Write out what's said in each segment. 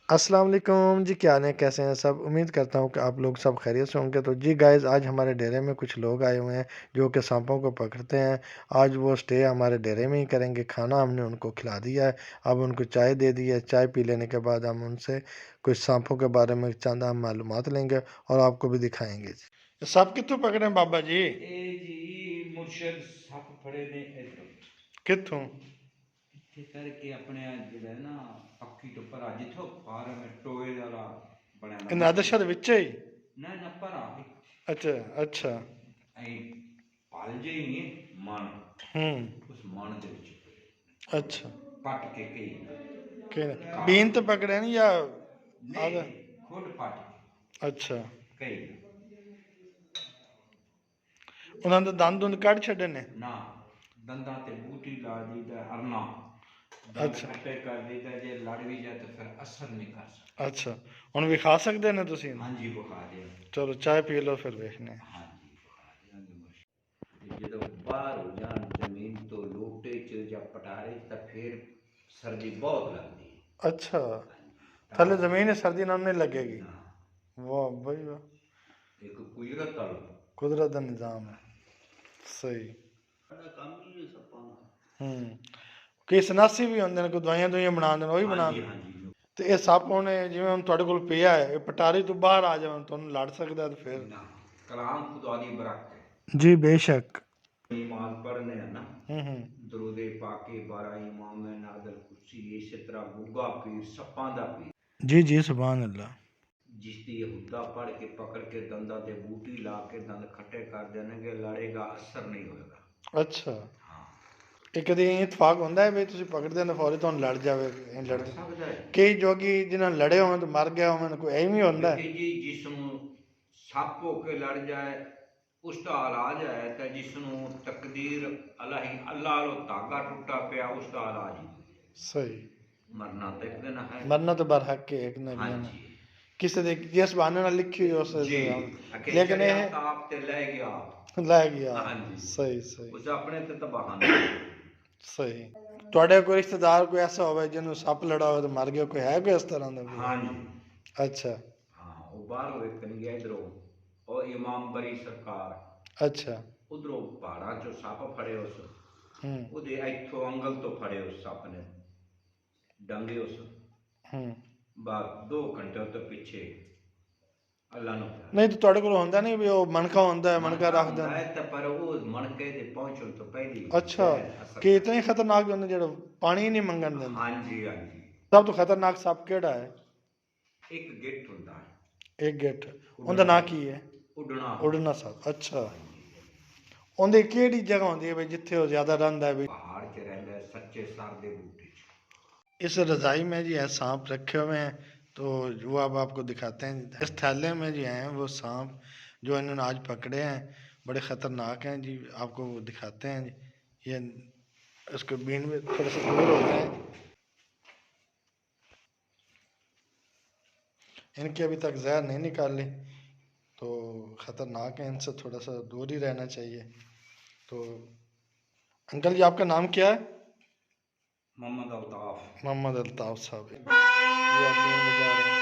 अस्सलाम वालेकुम जी, क्या हाल है? कैसे हैं सब? उम्मीद करता हूँ कि आप लोग सब खैरियत से होंगे। तो जी गाइस, आज हमारे डेरे में कुछ लोग आए हुए हैं जो कि सांपों को पकड़ते हैं। आज वो स्टे हमारे डेरे में ही करेंगे। खाना हमने उनको खिला दिया है। अब उनको चाय दे दी है। चाय पी लेने के बाद हम उनसे कुछ सांपों के बारे में चंद हम मालूमात लेंगे और आपको भी दिखाएंगे जी। सांप कित्थों पकड़े हैं बाबा जी? ਇਹ ਜੀ ਮੁਰਸ਼ਦ ਸੱਪ ਫੜੇ ਨੇ ਇਧਰੋਂ कित्थों? ਇੱਥੇ ਕਰਕੇ ਆਪਣੇ ਆ ਜਿਹੜਾ ਨਾ ਪੱਕੀ ਤੋਂ ਭਰਾ ਜਿੱਥੋਂ ਫਾਰਮ ਟੋਏ ਵਾਲਾ ਬਣਿਆ ਨਾ नादरशाह दे विच ही? ਨਾ ਨਾ ਭਰਾ अच्छा अच्छा। ਐ ਪਲ ਜੇ ਹੀ ਨੇ ਮਨ ਉਸ ਮਨ ਦੇ ਵਿੱਚ अच्छा। ਪੱਟ ਕੇ ਕਈ बीन तो पकड़े नहीं या आधा? ਨਹੀਂ ਖੁਦ ਪੱਟ अच्छा। ਕੇ ਕਈ ਉਹਨਾਂ ਦੇ ਦੰਦ ਦੁੰਦ ਕੱਢ ਛੱਡੇ ਨੇ? ਨਾ ਦੰਦਾਂ ਤੇ ਬੂਟੀ ਲਾ ਦੀਦਾ ਅਰਨਾ ਦੰਦ ਅੱਛਾ ਖੱਟੇ ਕਰ ਦੀਦਾ ਜੇ ਲੜ ਵੀ ਜਾਏ ਤਾਂ ਫਿਰ ਅਸਰ ਨਹੀਂ ਕਰ ਸਕਦਾ ਅੱਛਾ। ਹੁਣ ਵਿਖਾ ਸਕਦੇ ਨੇ ਤੁਸੀਂ ਇਹਨੂੰ? ਹਾਂਜੀ ਵਿਖਾ ਦਿਓ ਚਲੋ ਚਾਹ ਪੀ ਲਓ ਫਿਰ ਵੇਖਨੇ ਹਾਂ। ਹਾਂਜੀ ਵਿਖਾ ਦਿਆਂਗੇ ਮੁਸ਼ਕਿਲ ਤੇ ਜਦੋਂ ਬਾਹਰ ਹੋ ਜਾਣ ਜ਼ਮੀਨ ਤੋਂ ਲੋਟੇ ਚ ਜਾਂ ਪਟਾਰੇ 'ਚ ਤਾਂ ਫਿਰ ਸਰਦੀ ਬਹੁਤ ਲੱਗਦੀ ਹੈ ਅੱਛਾ, ਤਾਂ ਥੱਲੇ ਜ਼ਮੀਨ ਹੈ, ਸਰਦੀ ਨਾਲ ਨਹੀਂ ਲੱਗੇਗੀ? ਨਾ ਵਾਹ ਬਈ ਵਾਹ, ਇੱਕ ਕੁਦਰਤ ਵਾਲਾ ਕੁਦਰਤ ਦਾ ਨਿਜ਼ਾਮ ਹੈ। ਸਹੀ। ਸਾਡਾ ਕੰਮ ਹੀ ਹੈ ਸੱਪਾਂ ਦਾ ਕਈ ਸਨਾਸੀ ਵੀ ਹੁੰਦੇ ਨੇ, ਕੋਈ ਦਵਾਈਆਂ ਦੁਈਆਂ ਬਣਾਉਂਦੇ ਨੇ, ਉਹ ਵੀ ਹਾਂਜੀ ਬਣਾਉਂਦੇ। ਹਾਂਜੀ ਤੇ ਇਹ ਸੱਪ ਹੁਣ ਜਿਵੇਂ ਹੁਣ ਤੁਹਾਡੇ ਕੋਲ ਪਿਆ ਹੈ, ਇਹ ਪਟਾਰੀ ਤੋਂ ਬਾਹਰ ਆ ਜਾਵੇ ਤੁਹਾਨੂੰ ਲੜ ਸਕਦਾ ਤੇ ਫਿਰ? ਨਾ ਕਲਾਮ ਖੁਦਾ ਦੀ ਬਰਕਤ ਜੀ ਬੇਸ਼ੱਕ। ਹੈ ਇਮਾਨ ਪੜ੍ਹਨੇ ਆ ਨਾ ਹੂੰ। ਦਰੂਦੇ ਪਾਕੇ 12 ਇਮਾਮ ਨਾਦਲ ਕੁਰਸੀ ਇਸੇ ਤਰ੍ਹਾਂ ਗੁੱਗਾ ਪੀਰ ਸੱਪਾਂ ਦਾ ਪੀਰ ਜੀ ਜੀ ਸੁਭਾਨ ਅੱਲਾ। ਜਿਸ ਦੀ ਹੁੱਦਾ ਪੜ ਕੇ ਪਕੜ ਕੇ ਦੰਦਾਂ ਤੇ ਬੂਟੀ ਲਾ ਕੇ ਦੰਦ ਖੱਟੇ ਕਰ ਦੇਣਗੇ ਲੜੇਗਾ ਅਸਰ ਨਹੀਂ ਹੋਏਗਾ ਅੱਛਾ, ਹਾਂ ਇਹ ਕਦੇ ਇਤਫਾਕ ਹੁੰਦਾ ਹੈ ਵੀ ਤੁਸੀਂ ਪਕੜਦੇ ਨੇ ਫੌਰੀ ਤੁਹਾਨੂੰ ਲੜ ਜਾਵੇ? ਇਹ ਲੜ ਲੜਦੇ ਸਕਦਾ ਹੈ ਕਈ ਜੋਗੀ ਜਿਨ੍ਹਾਂ ਨਾਲ ਲੜੇ ਹੋਣ ਤੇ ਮਰ ਗਿਆ ਹੋਣ, ਕੋਈ ਐਵੇਂ ਹੁੰਦਾ ਹੈ? ਦੇਖੀ ਜੀ ਜਿਸ ਨੂੰ ਸੱਪ ਹੋ ਕੇ ਲੜ ਜਾਏ ਉਸ ਦਾ ਇਲਾਜ ਹੈ ਤਾਂ ਜਿਸ ਨੂੰ ਤਕਦੀਰ ਅੱਲਾਹ ਵੱਲੋਂ ਧਾਗਾ ਟੁੱਟਾ ਪਿਆ ਉਸ ਦਾ ਇਲਾਜ ਹੀ ਸਹੀ। ਮਰਨਾ ਤਾਂ ਇੱਕ ਦਿਨ ਹੈ ਮਰਨਾ ਤਾਂ ਬਰਹੱਕ ਹੈ ਇੱਕ ਨਾ ਇੱਕ ਦਿਨ, ਹਾਂਜੀ ਕਿਸੇ ਦੇ ਜਿਸ ਬਹਾਨੇ ਨਾਲ ਲਿਖੀ ਹੋਈ ਉਸ ਜੀ ਲੇਕਿਨ ਇਹ ਆਪ ਤੇ ਲੈ ਗਿਆ ਲੈ ਗਿਆ। ਹਾਂਜੀ ਸਹੀ ਸਹੀ ਉਸ ਆਪਣੇ ਤੇ ਤਾਂ ਬਹਾਨਾ ਸਹੀ। ਤੁਹਾਡੇ ਕੋਈ ਰਿਸ਼ਤੇਦਾਰ ਕੋਈ ਐਸਾ ਹੋਵੇ ਜਿਹਨੂੰ ਸੱਪ ਲੜਾ ਹੋਵੇ ਤੇ ਮਰ ਗਿਆ, ਕੋਈ ਹੈ ਕੋਈ ਇਸ ਤਰ੍ਹਾਂ ਦਾ ਵੀ? ਹਾਂਜੀ ਅੱਛਾ ਹਾਂ ਉਹ ਬਾਹਰੋਂ ਇੱਕ ਨਹੀਂ ਗਿਆ ਇਧਰੋਂ ਉਹ ਇਮਾਮ ਬਰੀ ਸਰਕਾਰ ਅੱਛਾ। ਉਧਰੋਂ ਪਹਾੜਾਂ ਚੋਂ ਸੱਪ ਫੜੇ ਉਸ ਹੂੰ ਉਹਦੇ ਇੱਥੋਂ ਅੰਗਲ ਤੋਂ ਫੜੇ ਉਸ ਸੱਪ ਨੇ ਡੰਗੇ ਉਸ ਹੂੰ। ਬਾਅਦ 2 ਘੰਟੇ ਤੋਂ ਪਿੱਛੇ ਅੱਲਾ ਨੂੰ ਨਹੀਂ ਤਾਂ ਤੁਹਾਡੇ ਕੋਲ ਹੁੰਦਾ ਨਹੀਂ ਵੀ ਉਹ ਮਣਕਾ ਹੁੰਦਾ ਹੈ, ਮਣਕਾ ਰੱਖ ਹੁੰਦਾ ਦਿੰਦੇ? ਹੈ ਤਾਂ ਪਰ ਉਹ ਮਣਕੇ ਦੇ ਪਹੁੰਚਣ ਤੋਂ ਪਹਿਲੀ ਅੱਛਾ, ਕਿ ਇਤਨਾ ਹੀ ਖਤਰਨਾਕ ਵੀ ਹੁੰਦਾ ਜਿਹੜਾ ਪਾਣੀ ਹੀ ਨਹੀਂ ਮੰਗਣ ਦਿੰਦਾ? ਹਾਂਜੀ ਹਾਂਜੀ ਸਭ ਤੋਂ ਖਤਰਨਾਕ ਸੱਪ ਕਿਹੜਾ ਹੈ? ਇੱਕ ਗਿੱਠ ਹੁੰਦਾ ਹੈ ਇੱਕ ਗਿੱਠ, ਉਹਦਾ ਨਾਂ ਕੀ ਹੈ? ਉੱਡਣਾ ਉਡਣਾ ਸੱਪ। ਅੱਛਾ, ਉਹਦੀ ਕਿਹੜੀ ਜਗ੍ਹਾ ਹੁੰਦੀ ਹੈ ਵੀ ਜਿੱਥੇ ਉਹ ਜ਼ਿਆਦਾ ਰਹਿੰਦਾ है भी? पहाड़ च रहता है सच्चे सर दे बूटे च इस रज़ाई में जी है सांप रखे हुए हैं, तो वो अब आपको दिखाते हैं। इस थैले में जो हैं वो सांप जो इन्होंने आज पकड़े हैं बड़े ख़तरनाक हैं जी, आपको वो दिखाते हैं जी। ये इसको बीन में थोड़ा सा दूर होते हैं, इनकी अभी तक जहर नहीं निकाली, तो ख़तरनाक है, इनसे थोड़ा सा दूर ही रहना चाहिए। तो अंकल जी आपका नाम क्या है? मोहम्मद अल्ताफ मोहम्मद अल्ताफ साहब। ये आप बीन बजा रहे हैं,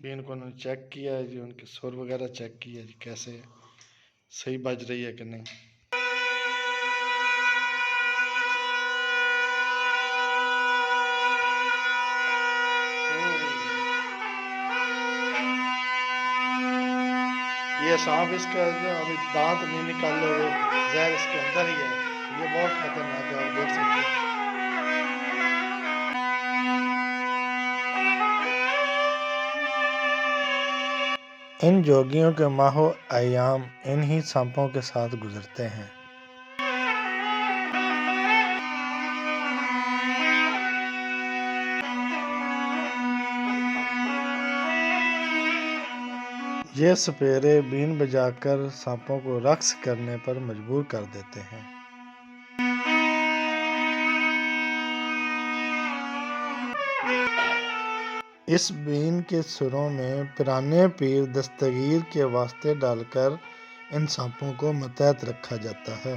बीन को उन्होंने चेक किया है जी, उनके सुर वगैरह चेक किया जी कैसे सही बज रही है कि नहीं। ये सांप इसका जो अभी दांत नहीं निकाले हुए, जहर इसके अंदर ही है, ये बहुत खतरनाक है, आप देख सकते हैं। इन जोगियों के माहो अयाम इन्हीं सांपों के साथ गुजरते हैं। ये सपेरे बीन बजाकर सांपों को रक्स करने पर मजबूर कर देते हैं। इस बीन के सुरों में पुराने पीर दस्तगीर के वास्ते डालकर इन सांपों को मुतहत रखा जाता है।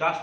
10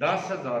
10,000